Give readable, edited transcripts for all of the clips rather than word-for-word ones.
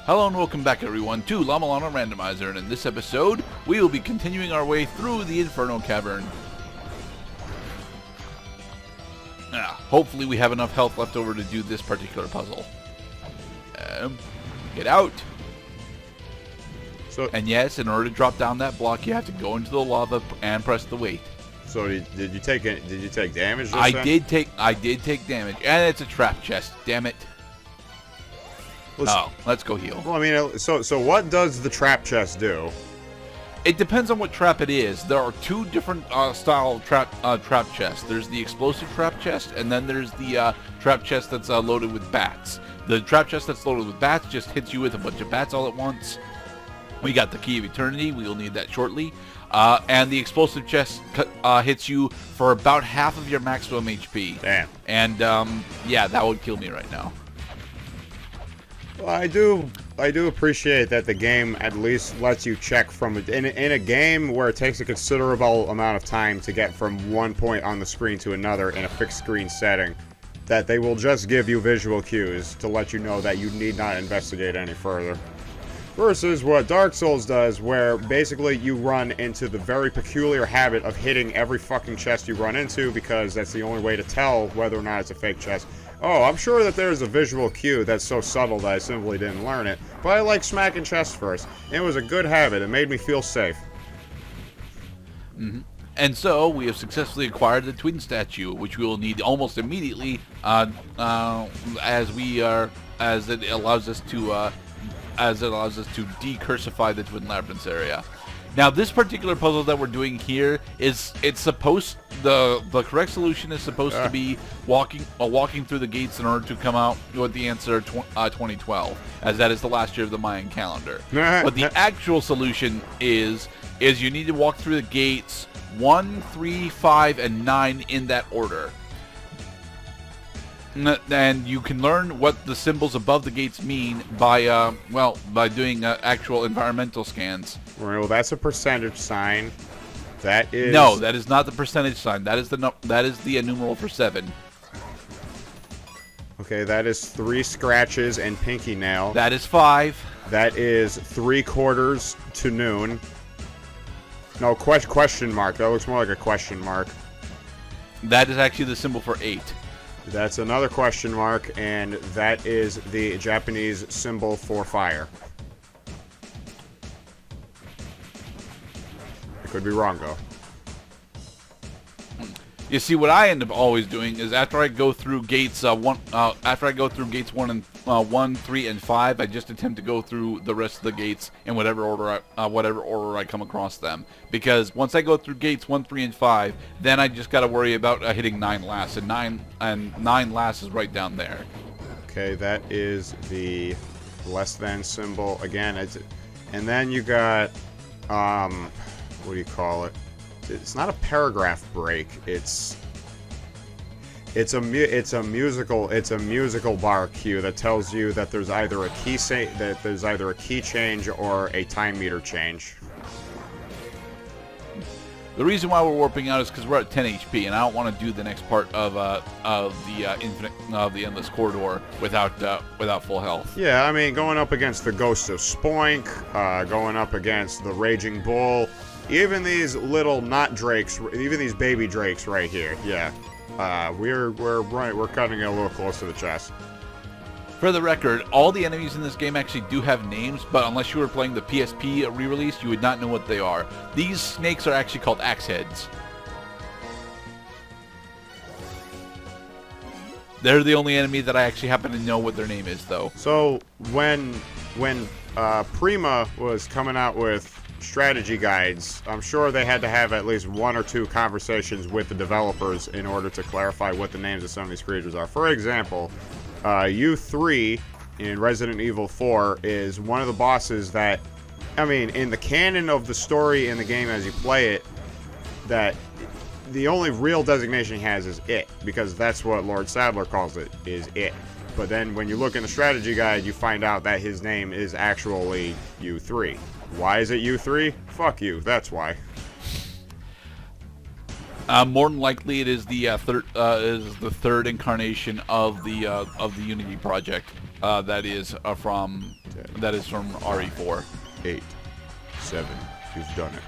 Hello and welcome back everyone to La-Mulana Randomizer, and in this episode, we will be continuing our way through the Inferno Cavern. Hopefully we have enough health left over to do this particular puzzle. Get out! And yes, in order to drop down that block, you have to go into the lava and press the weight. So did you take damage? I did take damage, and it's a trap chest. Damn it! Let's go heal. Well, I mean, so what does the trap chest do? It depends on what trap it is. There are two different style trap chests. There's the explosive trap chest, and then there's the trap chest that's loaded with bats. The trap chest that's loaded with bats just hits you with a bunch of bats all at once. We got the Key of Eternity. We will need that shortly. And the explosive chest hits you for about half of your maximum HP. Damn. And yeah, that would kill me right now. Well, I do appreciate that the game at least lets you check from in a game where it takes a considerable amount of time to get from one point on the screen to another in a fixed screen setting, that they will just give you visual cues to let you know that you need not investigate any further. Versus what Dark Souls does, where basically you run into the very peculiar habit of hitting every fucking chest you run into, because that's the only way to tell whether or not it's a fake chest. Oh, I'm sure that there's a visual cue that's so subtle that I simply didn't learn it, but I like smacking chests first. It was a good habit. It made me feel safe. Mm-hmm. And so, we have successfully acquired the twin statue, which we will need almost immediately, as it allows us to decursify the Twin Labyrinths area. Now, this particular puzzle that we're doing here the correct solution is supposed to be walking through the gates in order to come out with the answer 2012, as that is the last year of the Mayan calendar. But the actual solution is you need to walk through the gates 1, 3, 5, and 9 in that order. And you can learn what the symbols above the gates mean by doing actual environmental scans. Well, that's a percentage sign. That is... No, that is not the percentage sign. That is the numeral for 7. Okay, that is 3 scratches and pinky nail. That is 5. That is 3/4 to noon. No, question mark. That looks more like a question mark. That is actually the symbol for 8. That's another question mark, and that is the Japanese symbol for fire. I could be wrong, though. You see, what I end up always doing is after I go through gates 1, 3, and 5, I just attempt to go through the rest of the gates in whatever order I come across them. Because once I go through gates 1, 3, and 5, then I just got to worry about hitting 9 last, and 9 last is right down there. Okay, that is the less than symbol again. And then you got what do you call it? It's not a paragraph break. It's a musical bar cue that tells you that there's either a key change or a time meter change. The reason why we're warping out is because we're at 10 HP, and I don't want to do the next part of the Endless Corridor without full health. Yeah, I mean, going up against the Ghost of Spoink, going up against the Raging Bull. Even these little not drakes, even these baby drakes right here, yeah, we're cutting it a little close to the chest. For the record, all the enemies in this game actually do have names, but unless you were playing the PSP re-release, you would not know what they are. These snakes are actually called axe heads. They're the only enemy that I actually happen to know what their name is, though. So when Prima was coming out with strategy guides, I'm sure they had to have at least 1 or 2 conversations with the developers in order to clarify what the names of some of these creatures are. For example, U3 in Resident Evil 4 is one of the bosses that, I mean, in the canon of the story in the game as you play it, that the only real designation he has is It, because that's what Lord Sadler calls it, is It. But then when you look in the strategy guide, you find out that his name is actually U3. Why is it U3? Fuck you, that's why. More than likely, it is the third incarnation of the Unity project. That is from RE4. 8, 7. You've done it.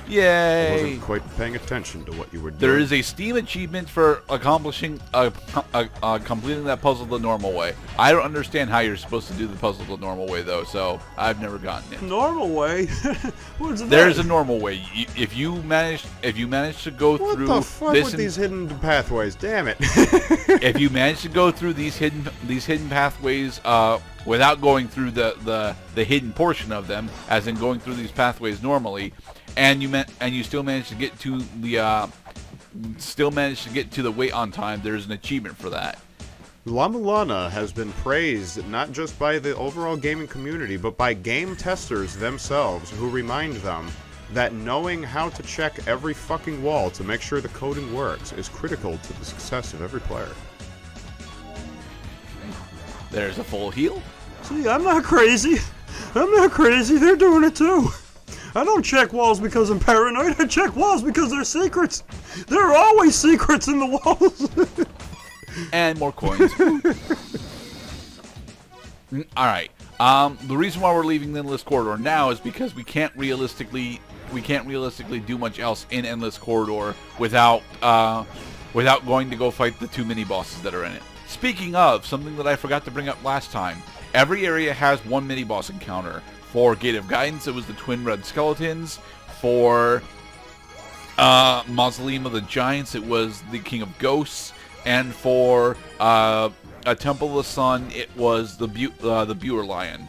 Yay! I wasn't quite paying attention to what you were doing. There is a Steam achievement for accomplishing completing that puzzle the normal way. I don't understand how you're supposed to do the puzzle the normal way though, so I've never gotten it. Normal way? What's that? There's a normal way. If you manage to go through what the fuck this with these hidden pathways? Damn it! if you manage to go through these hidden pathways without going through the hidden portion of them, as in going through these pathways normally, and you still manage to get to the wait on time, there's an achievement for that. La-Mulana has been praised not just by the overall gaming community, but by game testers themselves, who remind them that knowing how to check every fucking wall to make sure the coding works is critical to the success of every player. There's a full heal. See, I'm not crazy. I'm not crazy. They're doing it too. I don't check walls because I'm paranoid. I check walls because they're secrets. There are always secrets in the walls. And more coins. All right. The reason why we're leaving the Endless Corridor now is because we can't realistically do much else in Endless Corridor without going to go fight the 2 mini bosses that are in it. Speaking of, something that I forgot to bring up last time, every area has 1 mini boss encounter. For Gate of Guidance, it was the Twin Red Skeletons. For Mausoleum of the Giants, it was the King of Ghosts. And for a Temple of the Sun, it was the Buer Lion.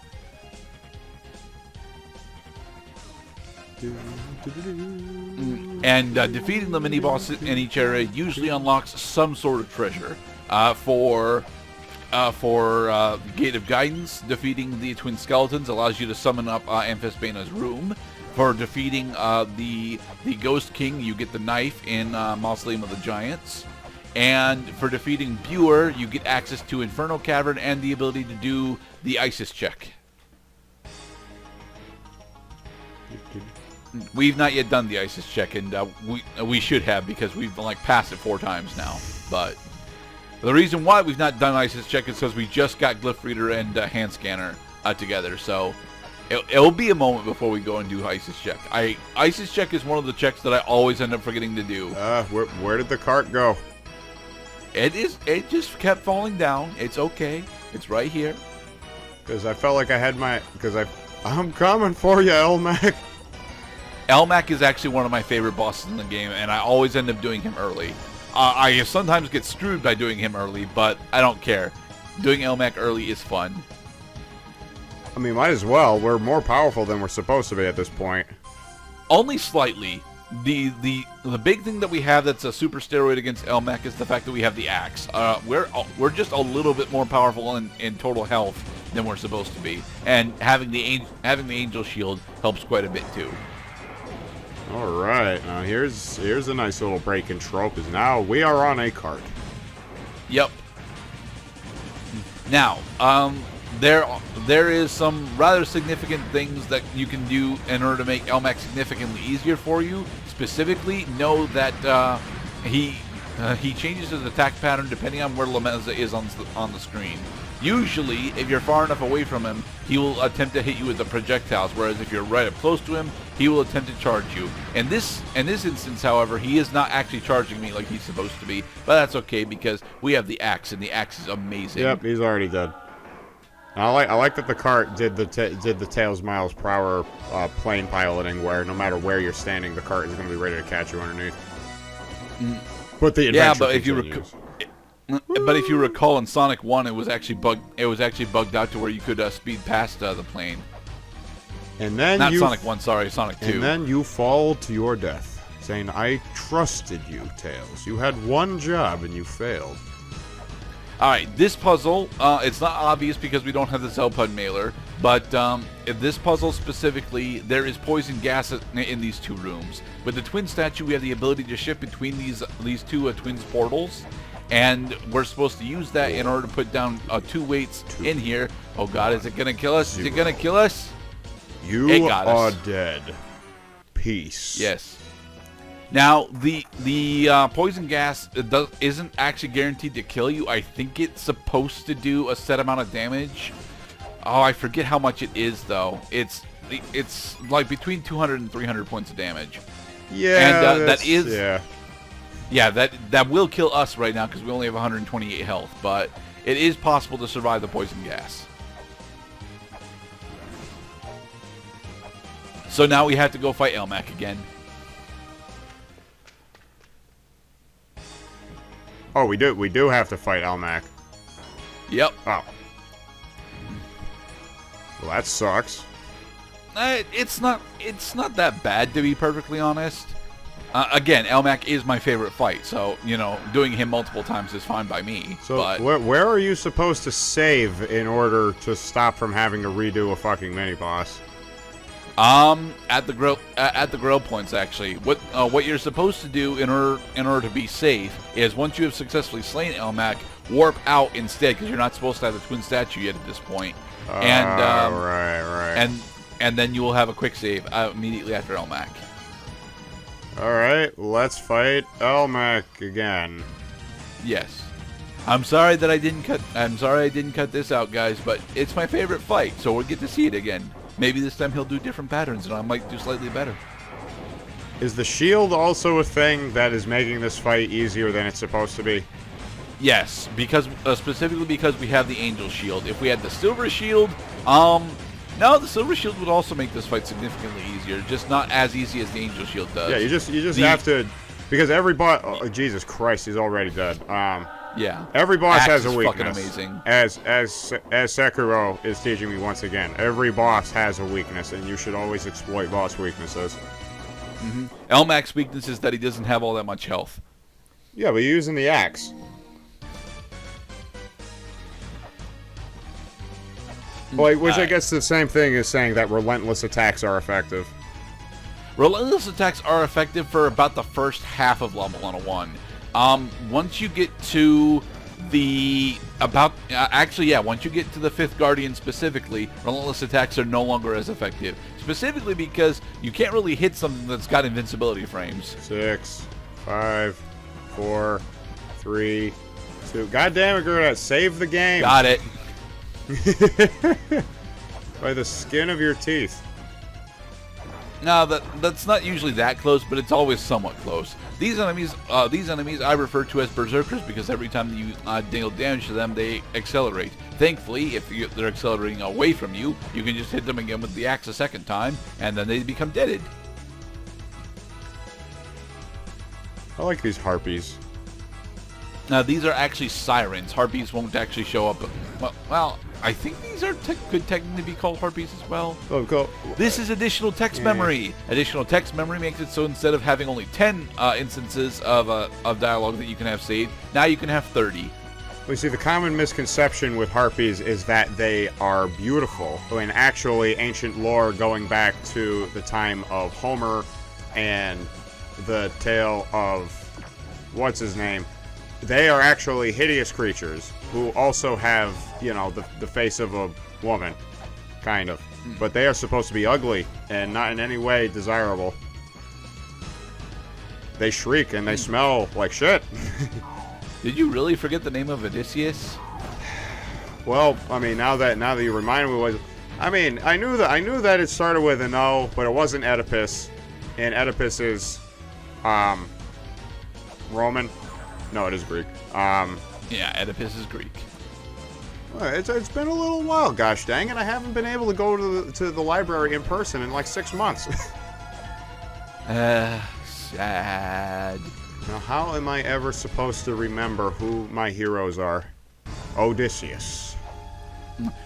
And defeating the mini-boss in each area usually unlocks some sort of treasure. For Gate of Guidance, defeating the Twin Skeletons allows you to summon up Amphisbaena's room. For defeating the Ghost King, you get the knife in Mausoleum of the Giants. And for defeating Buer, you get access to Inferno Cavern and the ability to do the Isis check. We've not yet done the Isis check, and we should have, because we've passed it 4 times now. But the reason why we've not done Isis check is because we just got Glyph Reader and Hand Scanner together. So it'll be a moment before we go and do Isis check. Isis check is one of the checks that I always end up forgetting to do. Where did the cart go? It just kept falling down. It's okay. It's right here. Because I felt like I had I'm coming for you, Ellmac. Ellmac is actually one of my favorite bosses in the game, and I always end up doing him early. I sometimes get screwed by doing him early, but I don't care. Doing Ellmac early is fun. I mean, might as well. We're more powerful than we're supposed to be at this point. Only slightly. The big thing that we have that's a super steroid against Ellmac is the fact that we have the axe. We're just a little bit more powerful in total health than we're supposed to be, and having the angel shield helps quite a bit too. All right, now here's a nice little break in trope. Is now we are on a cart. Yep. Now, there is some rather significant things that you can do in order to make Ellmac significantly easier for you. Specifically, know that he changes his attack pattern depending on where Lameza is on the screen. Usually, if you're far enough away from him, he will attempt to hit you with the projectiles, whereas if you're right up close to him, he will attempt to charge you. In this instance, however, he is not actually charging me like he's supposed to be, but that's okay because we have the axe, and the axe is amazing. Yep, he's already dead. I like that the cart did the Tails miles per hour plane piloting, where no matter where you're standing, the cart is going to be ready to catch you underneath. But the adventure continues. But if you recall, in Sonic 1, it was actually bugged out to where you could speed past the plane. And then Not Sonic 1, sorry, Sonic 2. And then you fall to your death, saying, "I trusted you, Tails. You had one job and you failed." Alright, this puzzle, it's not obvious because we don't have the Zelpud mailer, but in this puzzle specifically, there is poison gas in these 2 rooms. With the twin statue, we have the ability to shift between these 2 twins portals, and we're supposed to use that in order to put down 2 weights in here. Oh god, is it going to kill us? Is it going to kill us? You are dead. Peace. Yes. Now, the poison gas isn't actually guaranteed to kill you. I think it's supposed to do a set amount of damage. Oh, I forget how much it is, though. It's like between 200 and 300 points of damage. Yeah, and that is... Yeah, that will kill us right now because we only have 128 health. But it is possible to survive the poison gas. So now we have to go fight Ellmac again. Oh, we do have to fight Ellmac. Yep. Oh. Well, that sucks. It's not that bad, to be perfectly honest. Again, Ellmac is my favorite fight, so, you know, doing him multiple times is fine by me. So, but where are you supposed to save in order to stop from having to redo a fucking mini-boss? At the grow points, actually. What you're supposed to do in order to be safe is once you have successfully slain Ellmac, warp out instead, because you're not supposed to have the twin statue yet at this point. Right. And then you will have a quick save immediately after Ellmac. Alright, let's fight Ellmac again. Yes. I'm sorry I didn't cut this out, guys, but it's my favorite fight, so we'll get to see it again. Maybe this time he'll do different patterns and I might do slightly better. Is the shield also a thing that is making this fight easier than it's supposed to be? Yes, because specifically because we have the angel shield. If we had the silver shield, no, the silver shield would also make this fight significantly easier, just not as easy as the angel shield does. Yeah, you just have to, because every boss. Oh, Jesus Christ, he's already dead. Yeah. Every boss Axe has a is weakness. fucking amazing. As Sekiro is teaching me once again, every boss has a weakness, and you should always exploit boss weaknesses. Ellmac's weakness is that he doesn't have all that much health. Yeah, but you're using the axe. Like, which I guess the same thing as saying that relentless attacks are effective. Relentless attacks are effective for about the first half of La-Mulana 1. Once you get to the once you get to the 5th Guardian specifically, relentless attacks are no longer as effective. Specifically because you can't really hit something that's got invincibility frames. 6, 5, 4, 3, 2. God damn it, Gerdat, save the game. Got it. By the skin of your teeth. No, that's not usually that close, but it's always somewhat close. These enemies I refer to as berserkers because every time you deal damage to them, they accelerate. Thankfully, if they're accelerating away from you, you can just hit them again with the axe a second time, and then they become deaded. I like these harpies. Now, these are actually sirens. Harpies won't actually show up. Well, I think these are could technically be called harpies as well. Oh, cool. This is additional text memory. Additional text memory makes it so instead of having only 10 instances of dialogue that you can have saved, now you can have 30. We see the common misconception with harpies is that they are beautiful, when actually ancient lore going back to the time of Homer and the tale of what's his name. They are actually hideous creatures who also have, you know, the face of a woman, kind of. But they are supposed to be ugly and not in any way desirable. They shriek and they smell like shit. Did you really forget the name of Odysseus? Well, I mean, now that you remind me, I knew that it started with an O, but it wasn't Oedipus, and Oedipus is Roman. No, it is Greek. Yeah, Oedipus is Greek. It's been a little while, gosh dang it. I haven't been able to go to the library in person in like 6 months. Sad. Now, how am I ever supposed to remember who my heroes are? Odysseus.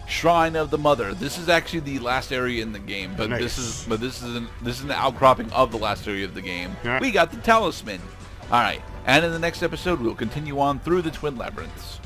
Shrine of the Mother. This is actually the last area in the game, but nice. this is an outcropping of the last area of the game. Yeah. We got the talisman. All right, and in the next episode, we'll continue on through the Twin Labyrinths.